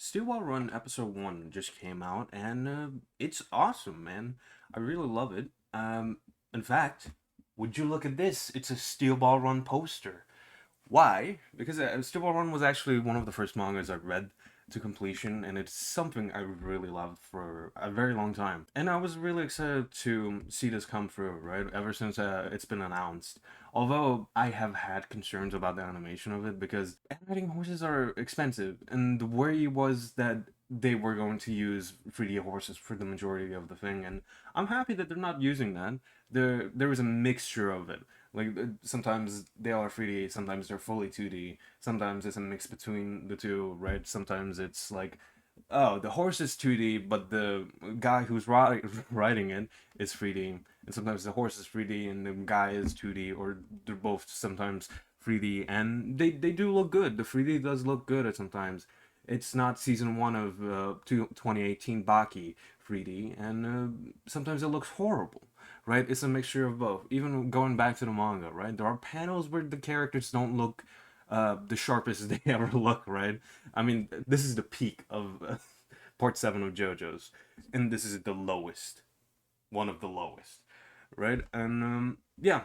Steel Ball Run episode 1 just came out, and it's awesome, man. I really love it. In fact, would you look at this? It's a Steel Ball Run poster. Why? Because Steel Ball Run was actually one of the first mangas I read to completion, and it's something I really loved for a very long time. And I was really excited to see this come through, right? Ever since it's been announced. Although I have had concerns about the animation of it because animating horses are expensive, and the worry was that they were going to use 3D horses for the majority of the thing, and I'm happy that they're not using that. There was a mixture of it. Like sometimes they are 3D, sometimes they're fully 2D, sometimes it's a mix between the two, right? Sometimes it's like, oh, the horse is 2D, but the guy who's riding it is 3D, and sometimes the horse is 3D and the guy is 2D, or they're both sometimes 3D, and they do look good. The 3D does look good at sometimes. It's not season 1 of 2018 Baki 3D, and sometimes it looks horrible, right? It's a mixture of both. Even going back to the manga, right? There are panels where the characters don't look the sharpest they ever look, right? I mean, this is the peak of part 7 of JoJo's, and this is the lowest, one of the lowest, right? And yeah,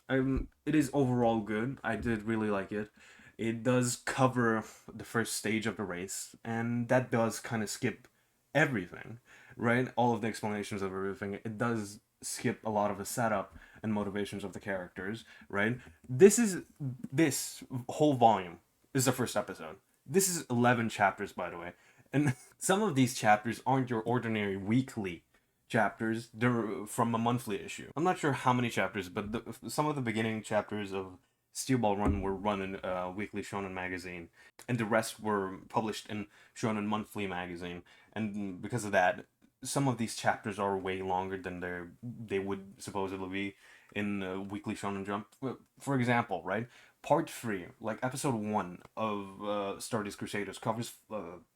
it is overall good. I did really like it. It does cover the first stage of the race, and that does kind of skip everything, right? All of the explanations of everything. It does skip a lot of the setup and motivations of the characters, right? This whole volume is the first episode. This is 11 chapters, by the way. And some of these chapters aren't your ordinary weekly chapters. They're from a monthly issue. I'm not sure how many chapters, but some of the beginning chapters of Steel Ball Run were run in Weekly Shonen magazine, and the rest were published in Shonen Monthly magazine. And because of that, some of these chapters are way longer than they would supposedly be in Weekly Shonen Jump. For example, right? Part 3, like episode 1 of Stardust Crusaders, covers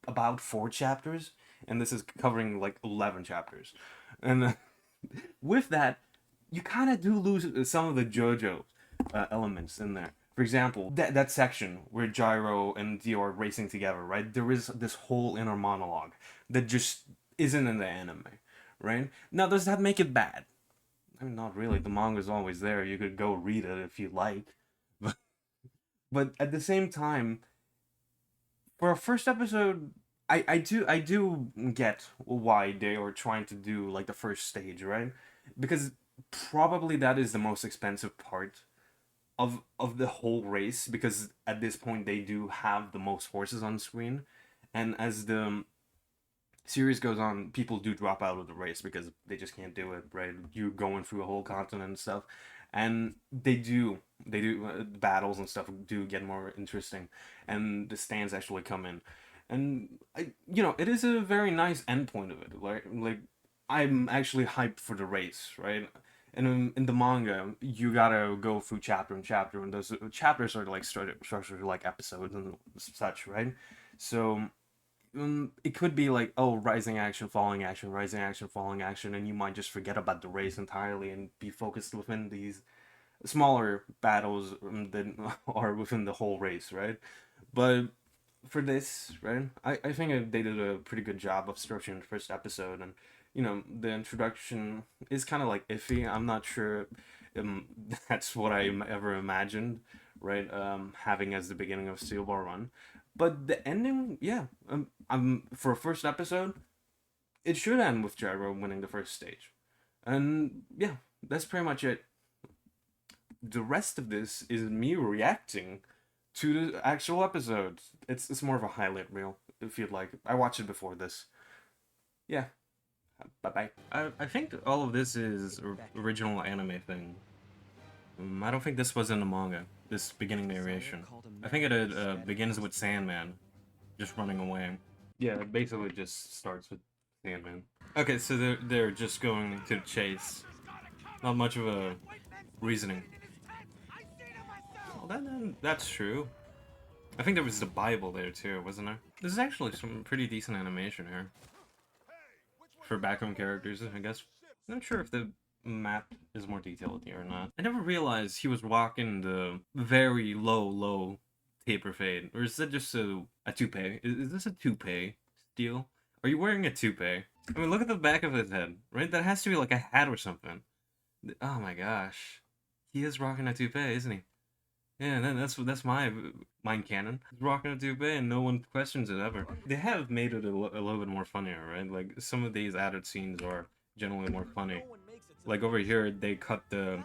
about 4 chapters, and this is covering like 11 chapters. And with that, you kind of do lose some of the JoJo elements in there. For example, that section where Gyro and Dio are racing together, right? There is this whole inner monologue that just isn't in the anime, right? Now, does that make it bad? I mean, not really. The manga's always there. You could go read it if you like. But, but at the same time, for a first episode, I do get why they are trying to do like the first stage, right? Because probably that is the most expensive part of the whole race, because at this point they do have the most horses on screen, and as the series goes on, people do drop out of the race because they just can't do it, right? You're going through a whole continent and stuff, and they do battles and stuff do get more interesting, and the stands actually come in, and it is a very nice endpoint of it. Like I'm actually hyped for the race, right? And in the manga, you gotta go through chapter and chapter, and those chapters are like structured like episodes and such, right? So it could be like, oh, rising action, falling action, rising action, falling action, and you might just forget about the race entirely and be focused within these smaller battles that are within the whole race, right? But for this, right, I think they did a pretty good job of structuring the first episode, and the introduction is kind of like iffy. I'm not sure that's what I ever imagined, right? Having as the beginning of Steel Ball Run, but the ending, yeah, for a first episode, it should end with Gyro winning the first stage, and yeah, that's pretty much it. The rest of this is me reacting to the actual episodes. It's more of a highlight reel, if you'd like. I watched it before this. Yeah. Bye bye. I think all of this is original anime thing. I don't think this was in the manga. This beginning narration. I think it begins with Sandman just running away. Yeah, it basically just starts with Sandman. Okay, so they're just going to chase. Not much of a reasoning. Well, that's true. I think there was the Bible there too, wasn't there? This is actually some pretty decent animation here for background characters, I guess. I'm not sure if the map is more detailed here or not. I never realized he was walking the very low paper fade, or is that just a toupee? Is this a toupee steel? Are you wearing a toupee? I mean, look at the back of his head, right? That has to be like a hat or something. Oh my gosh, he is rocking a toupee, isn't he? Yeah, that's my mind canon. He's rocking a toupee and no one questions it ever. They have made it a little bit more funnier, right? Like some of these added scenes are generally more funny. Like over here, they cut the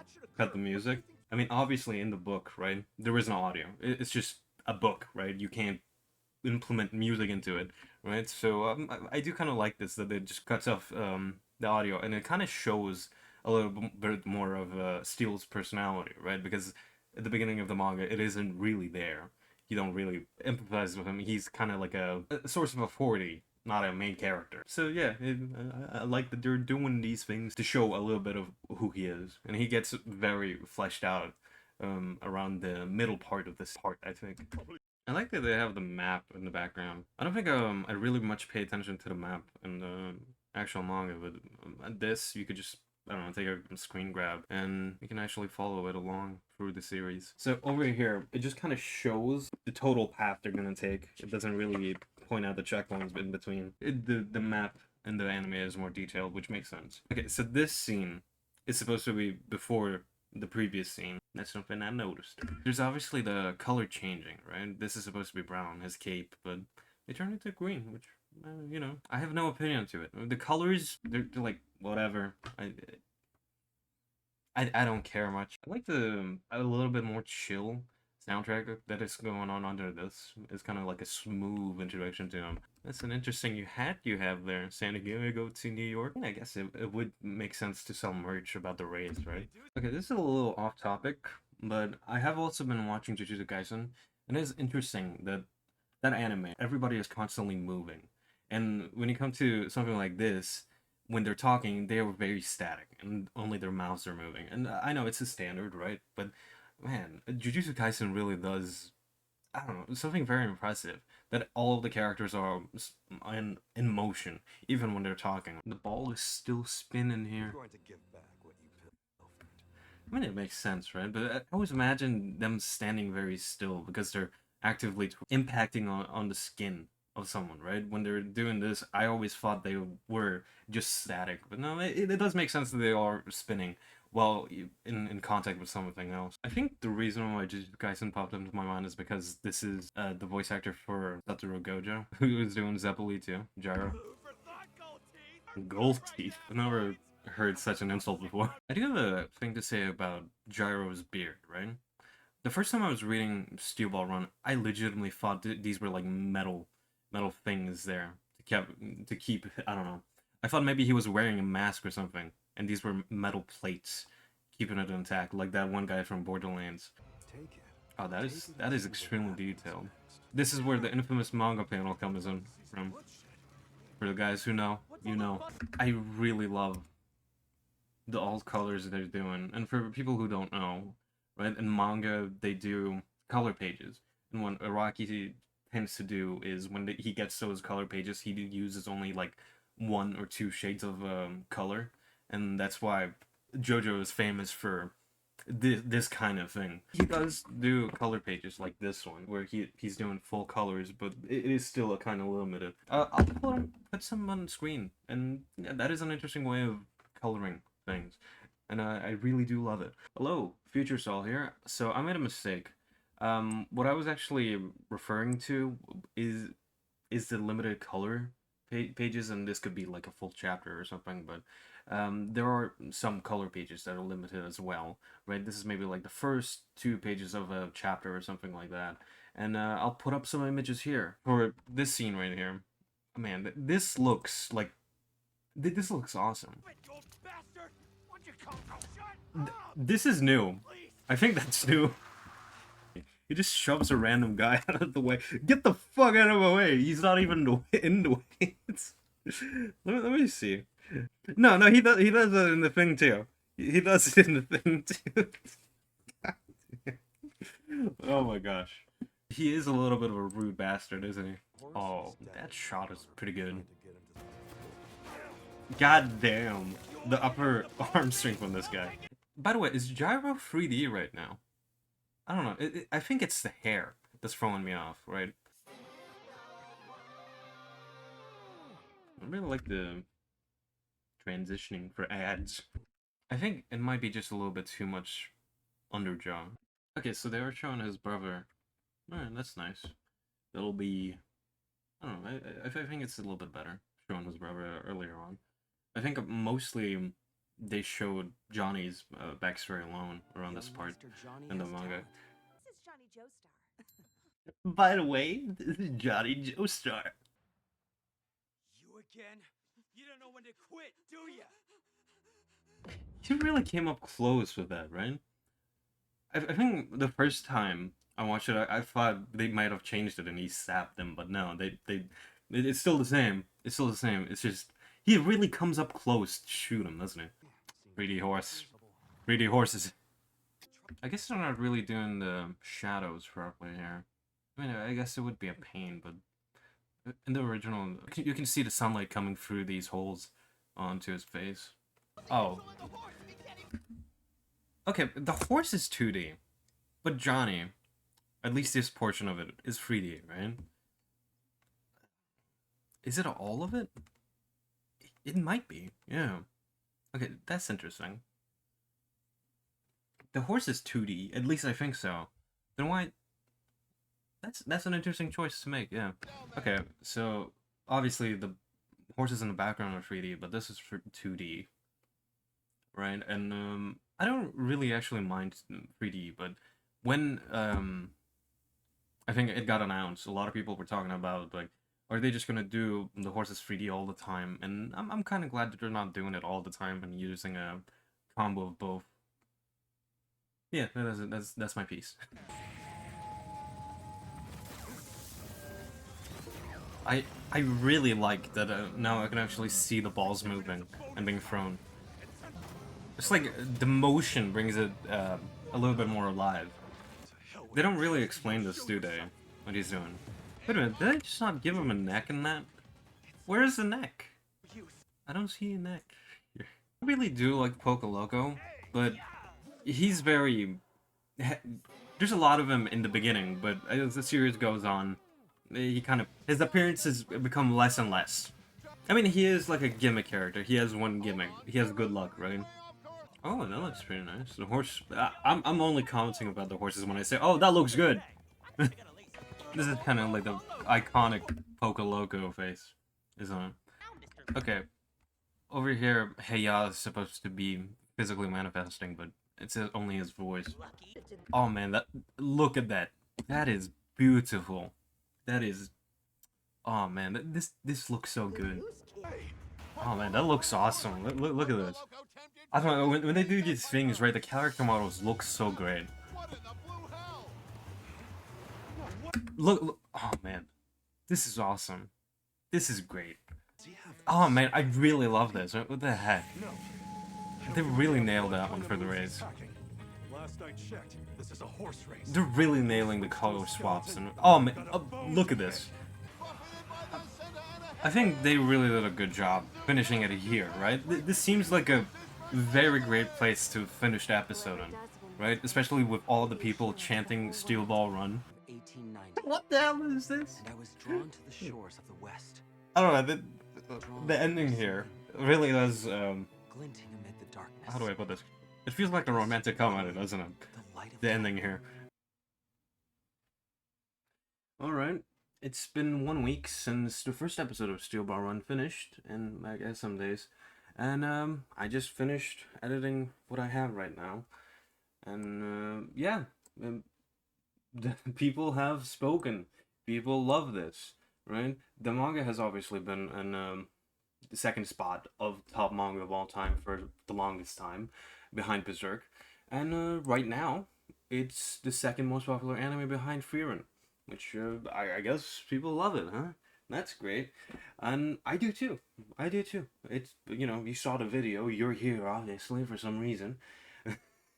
music. I mean, obviously in the book, right? There is no audio. It's just a book, right? You can't implement music into it, right? So I do kind of like this that it just cuts off the audio and it kind of shows a little bit more of Steele's personality, right? Because at the beginning of the manga, it isn't really there. You don't really empathize with him. He's kind of like a source of authority, not a main character. So yeah, I like that they're doing these things to show a little bit of who he is, and he gets very fleshed out around the middle part of this part, I think. I like that they have the map in the background. I don't think I really much pay attention to the map in the actual manga, but this you could just, I don't know, take a screen grab and you can actually follow it along through the series. So over here, it just kind of shows the total path they're gonna take. It doesn't really point out the checkpoints in between. The map in the anime is more detailed, which makes sense. Okay, so this scene is supposed to be before the previous scene. That's something I noticed. There's obviously the color changing, right? This is supposed to be brown, his cape, but they turned it to green, which, you know, I have no opinion to it. The colors, they're like, whatever. I don't care much. I like the a little bit more chill soundtrack that is going on under this. It's kind of like a smooth introduction to him. That's an interesting hat you have there, San Diego to New York. I guess it would make sense to sell merch about the race, right? Okay, this is a little off topic, but I have also been watching Jujutsu Kaisen, and it's interesting that that anime, everybody is constantly moving. And when you come to something like this, when they're talking, they are very static, and only their mouths are moving. And I know it's a standard, right? But man, Jujutsu Kaisen really does, I don't know, something very impressive. That all of the characters are in motion, even when they're talking. The ball is still spinning here. I mean, it makes sense, right? But I always imagine them standing very still because they're actively impacting on the skin of someone, right? When they're doing this, I always thought they were just static. But no, it does make sense that they are spinning while in contact with something else. I think the reason why Jujutsu Kaisen popped into my mind is because this is the voice actor for Satoru Gojo, who is doing Zeppeli too, Gyro. Gold teeth. I've never heard such an insult before. I do have a thing to say about Gyro's beard, right? The first time I was reading Steel Ball Run, I legitimately thought these were like metal things there to keep, I don't know. I thought maybe he was wearing a mask or something, and these were metal plates keeping it intact, like that one guy from Borderlands. Oh, that is extremely detailed. This is where the infamous manga panel comes in from. For the guys who know, you know. I really love the alt colors they're doing, and for people who don't know, right? In manga, they do color pages, and what Araki tends to do is when he gets those color pages, he uses only like 1 or 2 shades of color, and that's why JoJo is famous for this kind of thing. He does do color pages like this one, where he's doing full colors, but it is still a kind of limited. I'll put some on screen, and yeah, that is an interesting way of coloring things, and I really do love it. Hello, Future Sol here. So I made a mistake. What I was actually referring to is the limited color pages, and this could be like a full chapter or something, but there are some color pages that are limited as well, right? This is maybe like the first 2 pages of a chapter or something like that, and I'll put up some images here for this scene right here. Man, this looks like this looks awesome. This is new. I think that's new. He just shoves a random guy out of the way. Get the fuck out of my way! He's not even in the way. Let me see. No, he does it in the thing too. He does it in the thing too. Oh my gosh. He is a little bit of a rude bastard, isn't he? Oh, that shot is pretty good. God damn. The upper arm strength on this guy. By the way, is Gyro 3D right now? I don't know. I think it's the hair. that's throwing me off, right? I really like the transitioning for ads. I think it might be just a little bit too much underjaw. Okay, so they were showing his brother. Alright, that's nice. That'll be... I don't know, I think it's a little bit better, showing his brother earlier on. I think mostly they showed Johnny's backstory alone around this part in the manga. This is Johnny Joestar. By the way, this is Johnny Joestar. You again? You don't know when to quit, do ya? You really came up close with that, right? I think the first time I watched it, I thought they might have changed it and he sapped them, but no, it's still the same. It's still the same. It's just he really comes up close to shoot him, doesn't he? 3D horse. 3D horses. I guess they're not really doing the shadows properly here. I mean, I guess it would be a pain, but in the original, you can see the sunlight coming through these holes onto his face. Oh. Okay, the horse is 2D, but Johnny, at least this portion of it, is 3D, right? Is it all of it? It might be, yeah. Okay, that's interesting. The horse is 2D, at least I think so. Then why... That's an interesting choice to make, yeah. Okay, so obviously the horses in the background are 3D, but this is for 2D, right? And I don't really actually mind 3D, but when I think it got announced, a lot of people were talking about like, are they just gonna do the horses 3D all the time? And I'm kind of glad that they're not doing it all the time and using a combo of both. Yeah, that's my piece. I really like that now I can actually see the balls moving and being thrown. It's like the motion brings it a little bit more alive. They don't really explain this, do they? What he's doing. Wait a minute, did I just not give him a neck in that? Where is the neck? I don't see a neck here. I really do like Poco Loco, but he's very... There's a lot of him in the beginning, but as the series goes on, he kind of... his appearances become less and less. I mean, he is like a gimmick character. He has one gimmick. He has good luck, right? Oh, that looks pretty nice. The horse... I'm only commenting about the horses when I say, oh, that looks good! This is kind of like the iconic Poco Loco face, isn't it? Okay. Over here, Heya is supposed to be physically manifesting, but it's only his voice. Oh man, look at that. That is beautiful. That is... oh man, this looks so good. Oh man, that looks awesome. Look at this. I don't know, when they do these things, right, the character models look so great. Look, oh man. This is awesome. This is great. Oh man, I really love this. What the heck? They really nailed that one for the race. Last I checked, this is a horse race. They're really nailing the color swaps and oh man, look at this. I think they really did a good job finishing it here, right? This seems like a very great place to finish the episode on, right? Especially with all the people chanting Steel Ball Run. 1890. What the hell is this? And I was drawn to the shores of the west, I don't know, the ending here really does, glinting amid the darkness. how do I put this? It feels like a romantic comedy, doesn't it? The light of The ending here. Alright, it's been 1 week since the first episode of Steel Ball Run finished, and I guess some days. And I just finished editing what I have right now. And yeah, people have spoken. People love this, right? The manga has obviously been in the second spot of top manga of all time for the longest time, behind Berserk. And right now, it's the second most popular anime behind Frieren, which I guess people love it, huh? That's great. And I do too. I do too. It's, you know, you saw the video, you're here obviously for some reason.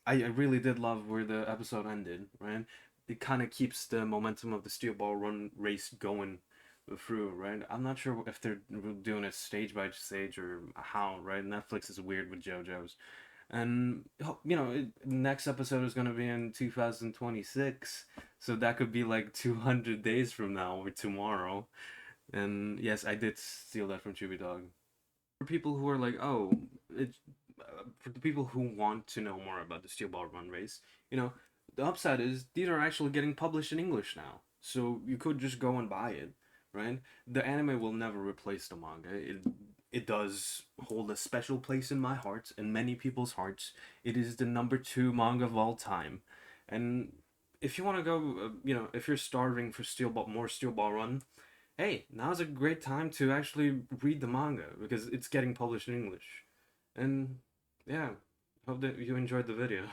I really did love where the episode ended, right? It kind of keeps the momentum of the Steel Ball Run race going through, right? I'm not sure if they're doing it stage by stage or how, right? Netflix is weird with JoJo's. And you know, next episode is gonna be in 2026, so that could be like 200 days from now or tomorrow. And yes, I did steal that from Chewy Dog. For people who are like, oh, it, for the people who want to know more about the Steel Ball Run race, you know, the upside is these are actually getting published in English now, so you could just go and buy it, right? The anime will never replace the manga. It does hold a special place in my heart and many people's hearts. It is the number 2 manga of all time, and if you want to go, you know, if you're starving for more Steel Ball Run, hey, now's a great time to actually read the manga because it's getting published in English. And yeah, hope that you enjoyed the video.